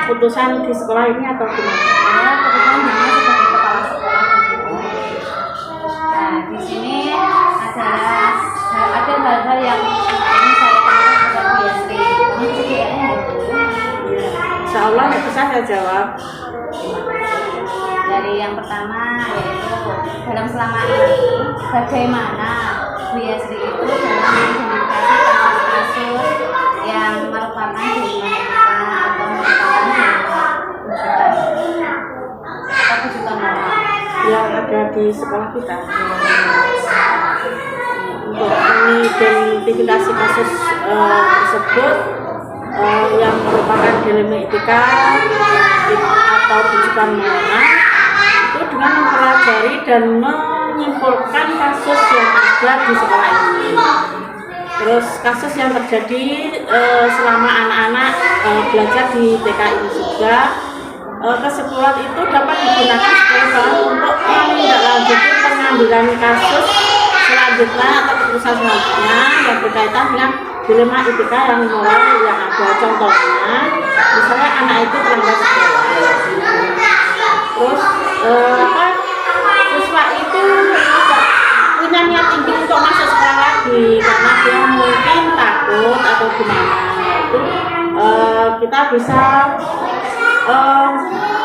keputusan di sekolah ini atau gimana? Saya kebetulan hanya sebagai kepala sekolah. Nah, di sini adalah ada hal-hal yang ini saya tanyakan kepada Bu Yasri. Ini kayaknya Insya Allah ya bisa saya jawab. dari yang pertama yaitu dalam selama ini bagaimana Bu Yasri itu dalam mengidentifikasi kasus-kasus yang merupakan hubungan etika atau merupakan kebutuhan moral Yang ada di sekolah kita untuk mengidentifikasi kasus tersebut yang merupakan dilema etika atau rujukan moral itu dengan mempelajari dan menyimpulkan kasus yang ada di sekolah ini. Terus kasus yang terjadi selama anak-anak belajar di TK ini juga, kesimpulan itu dapat digunakan sebagai bahan untuk menindaklanjuti pengambilan kasus selanjutnya atau keputusan selanjutnya yang berkaitan dengan dilema etika yang moral yang ada. Contohnya, misalnya anak itu terlambat sekolah, terus siswa itu punya niat tinggi untuk masuk sekolah lagi karena dia mungkin takut atau gimana, itu kita bisa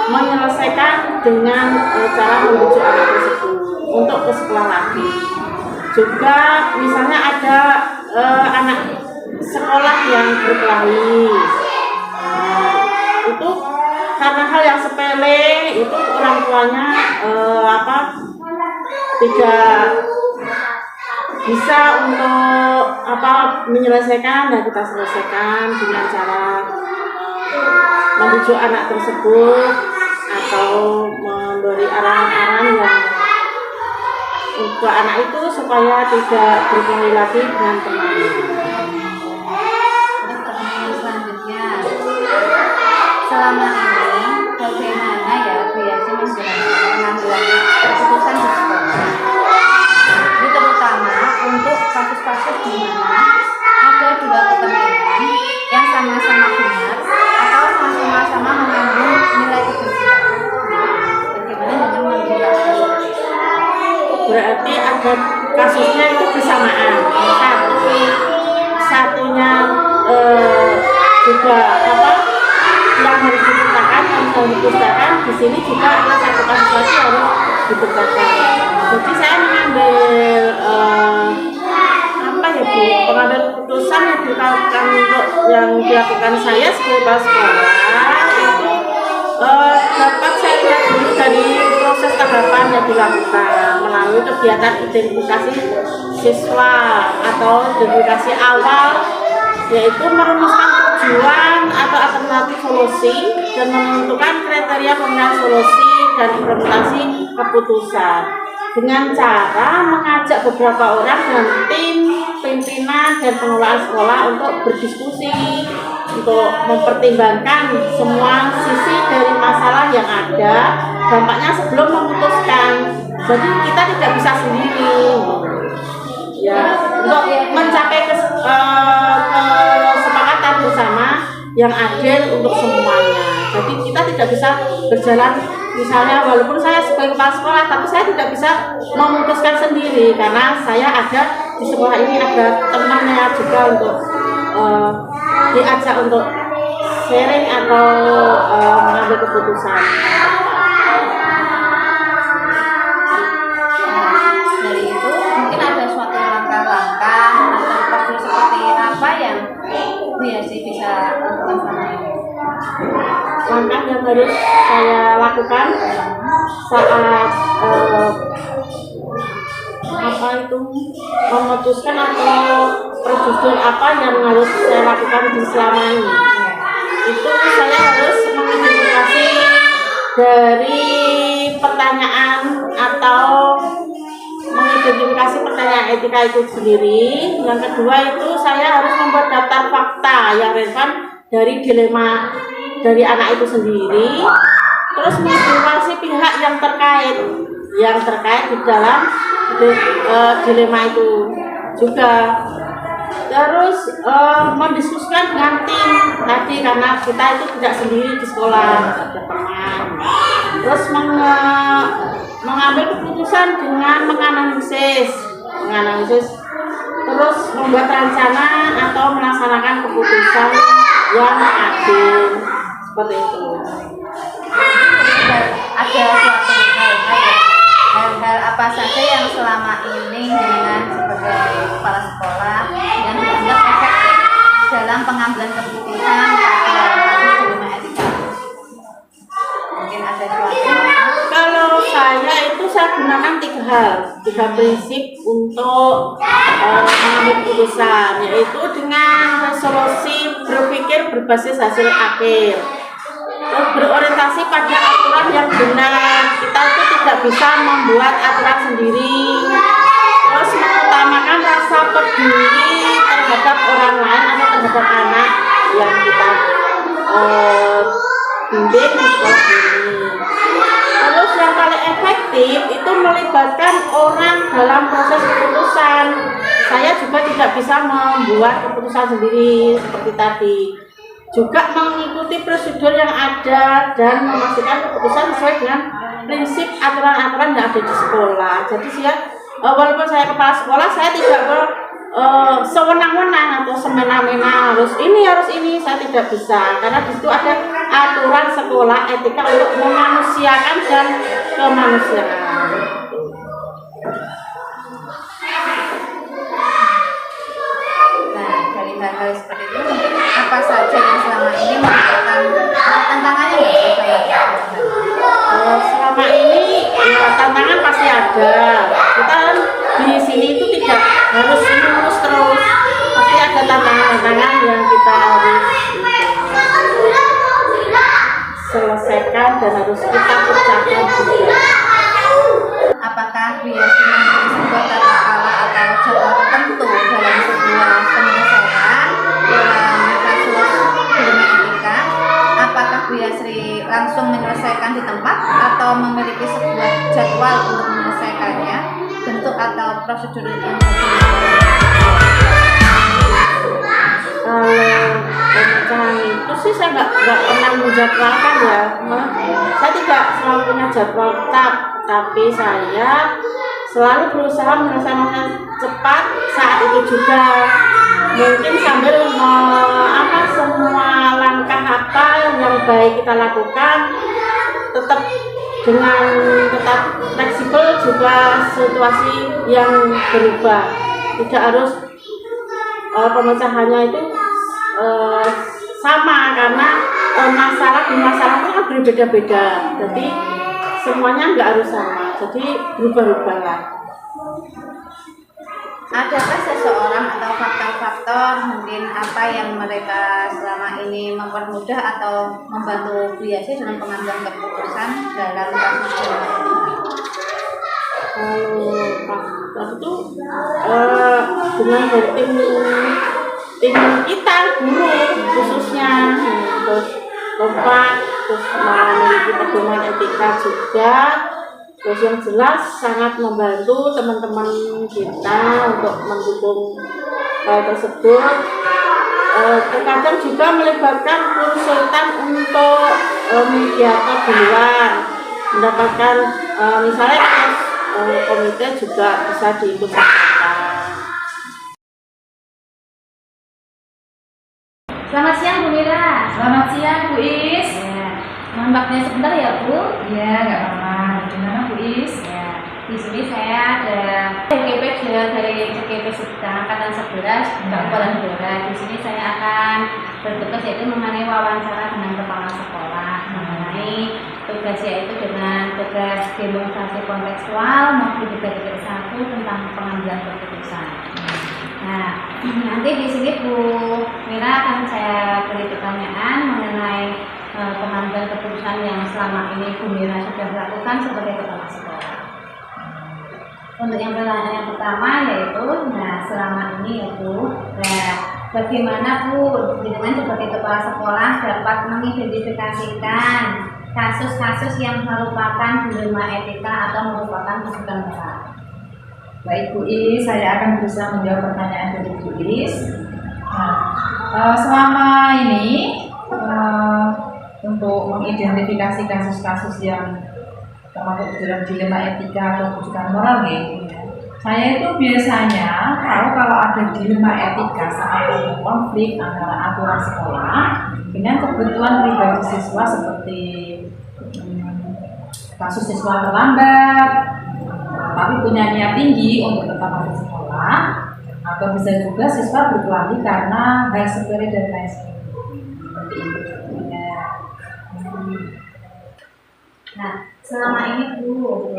menyelesaikan dengan cara membujuk anak tersebut untuk ke sekolah lagi. Juga misalnya ada anak sekolah yang berkelahi, itu karena hal yang sepele itu orang tuanya tidak bisa untuk menyelesaikan, dan kita selesaikan dengan cara membujuk anak tersebut atau memberi arahan-arahan yang untuk anak itu supaya tidak berkelahi lagi dengan temannya. selanjutnya selama ini bagaimana ya Bu Yasri menjelaskan pengambilan keputusan di sekolah, ini terutama untuk kasus-kasus di mana ada dua kepentingan yang sama-sama benar atau sama-sama mengandung nilai kebencian. Bagaimana dengan menjelaskan? Berarti ada kasusnya itu bersamaan. Satunya juga yang harus dipertahankan, yang harus dipertahankan. Di sini juga ada satu kasus lagi harus dipertahankan. Jadi saya mengambil pengambil keputusan yang dilakukan yang dilakukan saya sebagai kepala sekolah itu dapat saya lihat dulu dari proses tahapan yang dilakukan melalui kegiatan identifikasi siswa atau identifikasi awal, yaitu merumuskan tujuan atau alternatif solusi dan menentukan kriteria pemilihan solusi dan implementasi keputusan dengan cara mengajak beberapa orang dan tim pimpinan dan pengelolaan sekolah untuk berdiskusi, untuk mempertimbangkan semua sisi dari masalah yang ada, dampaknya sebelum memutuskan. Jadi kita tidak bisa sendiri ya untuk mencapai kesepakatan bersama yang adil untuk semuanya. Jadi kita tidak bisa berjalan, misalnya walaupun saya sebagai kepala sekolah, tapi saya tidak bisa memutuskan sendiri karena saya ada di sekolah ini, ada temannya juga untuk diajak untuk sharing atau mengambil keputusan. Dari itu mungkin ada suatu langkah-langkah atau prosedur seperti apa yang Bu Yasri bisa lakukan selama ini? Langkah yang harus saya lakukan saat memutuskan atau prosedur apa yang harus saya lakukan di selama ini, itu saya harus mengidentifikasi dari pertanyaan atau mengidentifikasi pertanyaan etika itu sendiri. Yang kedua itu saya harus membuat daftar fakta yang relevan dari dilema dari anak itu sendiri, terus mengidentifikasi pihak yang terkait di dalam dilema itu juga. Terus mendiskusikan dengan tim tadi, karena kita itu tidak sendiri di sekolah, ada teman. Terus mengambil keputusan dengan menganalisis, terus membuat rencana atau melaksanakan keputusan yang adil, seperti itu. Ada suatu hal apa saja yang selama ini dengan sebagai kepala sekolah yang dianggap efektif dalam pengambilan keputusan pada kasus dilema etika? Mungkin ada suatu. Kalau saya gunakan tiga prinsip untuk mengambil keputusan, yaitu dengan resolusi berpikir berbasis hasil akhir, terus berorientasi pada aturan yang benar. Kita itu tidak bisa membuat aturan sendiri. Terus mengutamakan rasa peduli terhadap orang lain atau terhadap anak yang kita bimbing di sekolah ini. Terus yang paling efektif itu melibatkan orang dalam proses keputusan. Saya juga tidak bisa membuat keputusan sendiri seperti tadi. Juga mengikuti prosedur yang ada dan memastikan keputusan sesuai dengan prinsip aturan-aturan yang ada di sekolah. Jadi walaupun saya kepala sekolah, saya tidak sewenang-wenang atau semena-mena harus ini, saya tidak bisa, karena di situ ada aturan sekolah etika untuk memanusiakan dan kemanusiaan. Nah, dari hal-hal seperti itu, apa saja yang selama ini merupakan tantangannya ya? Selama ini ya, tantangan pasti ada. Kita kan di sini itu tidak harus lurus terus, pasti ada tantangan-tantangan yang kita harus selesaikan dan harus kita kerjakan juga. Apakah biasa memiliki sebuah tata cara atau cara tertentu dalam sebuah penyelesaian dalam kasus dilema etika? Apakah Bu Yasri langsung menyelesaikan di tempat atau memiliki sebuah jadwal untuk menyelesaikannya, bentuk atau prosedur yang pemecahan itu sih saya nggak pernah menjadwalkan ya. Saya tidak selalu punya jadwal tetap, tapi saya selalu berusaha menyelesaikan cepat saat itu juga. Mungkin sambil semua langkah apa yang baik kita lakukan, tetap fleksibel juga situasi yang berubah. Tidak harus pemecahannya itu sama, karena masalah itu kan berbeda-beda. Jadi semuanya nggak harus sama, jadi berubah-ubah lah. Adakah seseorang atau faktor-faktor mungkin apa yang mereka selama ini mempermudah atau membantu Bu Yasri dalam pengambilan keputusan dalam kasus dilema etika? Faktor itu dengan tim kita guru khususnya, terus kompak, terus memiliki pedoman etika juga. Terus yang jelas sangat membantu teman-teman kita untuk mendukung hal tersebut. Terkadang juga melibatkan konsultan untuk mediator di luar, mendapatkan misalnya komite juga bisa diikutsertakan. Selamat siang Bu Mira. Selamat siang Bu Is. Ya. Mohon waktunya sebentar ya Bu. Iya, nggak apa-apa. Gimana Bu Is? Ya. Di sini saya ada CKP dari CKP Angkatan 11 Kabupaten Blora. Di sini saya akan bertugas yaitu mengenai wawancara dengan kepala sekolah mengenai tugas yaitu dengan tugas demonstrasi kontekstual maupun juga titik 1 tentang pengambilan keputusan. Nah, nanti di sini Bu Mira akan saya beri pertanyaan mengenai pengambilan keputusan yang selama ini Bu Mira sudah lakukan sebagai kepala sekolah. Untuk yang pertanyaan yang pertama yaitu, selama ini ya Bu, bagaimana Bu dengan sebagai kepala sekolah dapat mengidentifikasikan kasus-kasus yang merupakan dilema etika atau merupakan kesulitan berat? Baik Bu Is, saya akan berusaha menjawab pertanyaan dari Bu Is. Selama ini untuk mengidentifikasi kasus-kasus yang termasuk dalam dilema etika atau bujukan moral saya itu biasanya tahu kalau ada dilema etika saat ada konflik antara aturan sekolah dengan kebutuhan pribadi siswa seperti kasus siswa terlambat tapi punya niat tinggi untuk tetap masuk sekolah, atau bisa juga siswa berkelahi karena hal sepele dan lain sebagainya. Nah, selama ini Bu,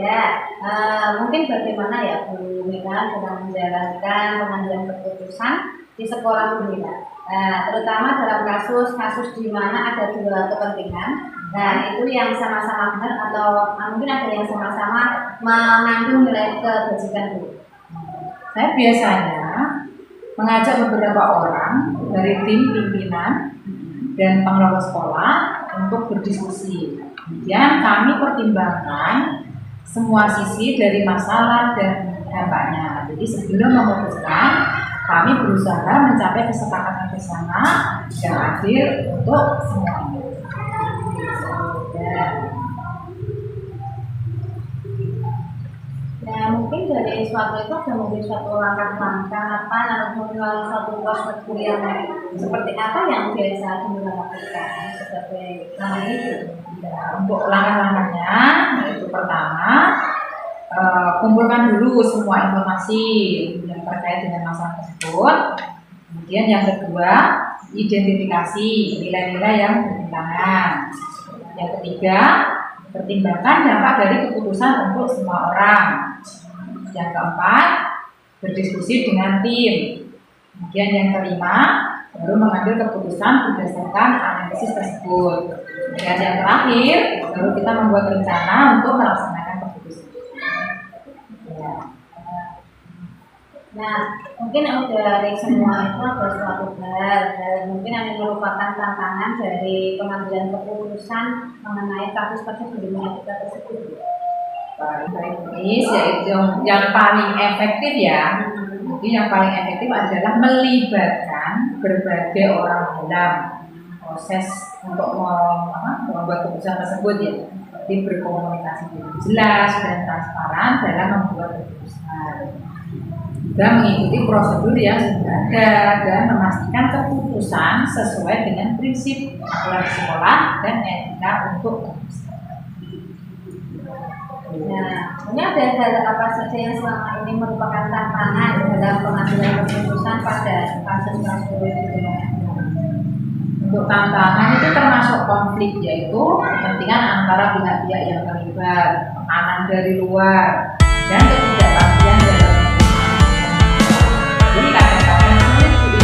mungkin bagaimana ya Bu Mira dalam menjalankan pengambilan keputusan di sekolah Bu Mira? Terutama dalam kasus di mana ada dua kepentingan, itu yang sama-sama benar atau mungkin ada yang sama-sama mengandung nilai kebajikan Bu. Saya biasanya mengajak beberapa orang dari tim pimpinan dan pengelola sekolah untuk berdiskusi. Kemudian kami pertimbangkan semua sisi dari masalah dan dampaknya. Jadi sebelum memutuskan, kami berusaha mencapai kesepakatan bersama yang adil untuk semuanya. Ya, mungkin dari suatu itu ada mungkin suatu langkah-langkah apa atau melalui suatu prosedur yang seperti apa yang biasa dilakukan seperti nama itu. Untuk langkah-langkahnya, itu pertama, kumpulkan dulu semua informasi yang terkait dengan masalah tersebut. Kemudian yang kedua, identifikasi nilai-nilai yang bertentangan. Yang ketiga, pertimbangkan dampak dari keputusan untuk semua orang. Yang keempat, berdiskusi dengan tim. Kemudian yang kelima, baru mengambil keputusan berdasarkan analisis tersebut. Dan yang terakhir, baru kita membuat rencana untuk melaksanakan keputusan. Nah, mungkin dari semua itu ada suatu hal dan mungkin yang merupakan tantangan dari pengambilan keputusan mengenai kasus-kasus di dunia kita tersebut. Baik, yaitu yang paling efektif ya. Jadi yang paling efektif adalah melibatkan berbagai orang dalam proses untuk membuat keputusan tersebut ya. Jadi berkomunikasi dengan jelas dan transparan dalam membuat keputusan. Dan mengikuti prosedur yang sudah ada dan memastikan keputusan sesuai dengan prinsip aturan sekolah dan etika untuk keputusan. Nah, ini ada hal apa saja yang selama ini merupakan tantangan dalam pengambilan keputusan pada kasus-kasus itu? Untuk tantangan itu termasuk konflik, yaitu kepentingan antara pihak-pihak yang terlibat, tekanan dari luar, dan ketidakpastian dalam jadi kadang-kadang sulit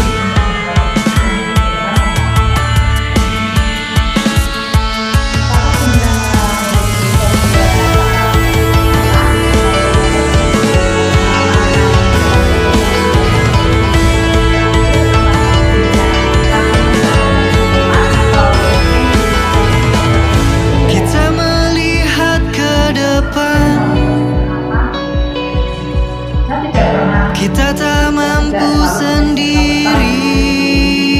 kita tak mampu sendiri.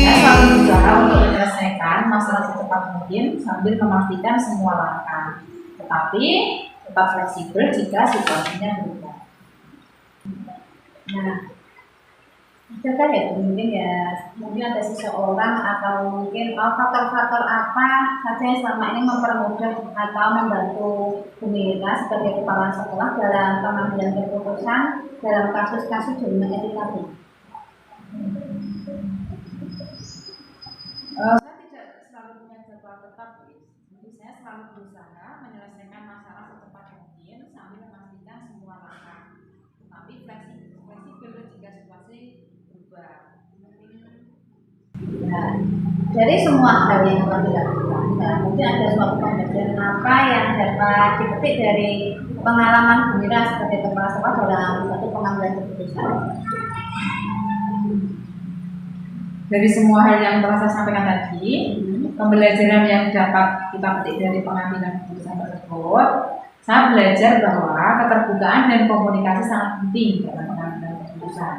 Saya selalu berusaha untuk menyelesaikan masalah secepat mungkin sambil memastikan semua langkah, tetapi tetap fleksibel jika situasinya berubah. Nah, adakah ya mungkin ada seseorang atau mungkin faktor-faktor apa saja yang selama ini mempermudah atau membantu Bu Mira sebagai kepala sekolah dalam pengambilan keputusan dalam kasus-kasus dilema etika Bu? Saya tidak selalu punya jadwal tetap, jadi saya selalu berusaha menyelesaikan masalah secepat mungkin sambil memastikan semua langkah, tetapi fleksibel jika situasi berubah. Nah, dari semua hal yang telah dilakukan, mungkin ada suatu pembelajaran apa yang dapat dipetik dari pengalaman Bu Mira sebagai kepala sekolah dalam satu pengambilan keputusan? Dari semua hal yang telah saya sampaikan tadi, pembelajaran yang dapat kita petik dari pengambilan keputusan tersebut saya belajar bahwa keterbukaan dan komunikasi sangat penting dalam pengambilan keputusan.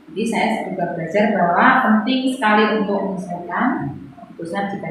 Jadi saya juga belajar bahwa penting sekali untuk menyesuaikan keputusan jika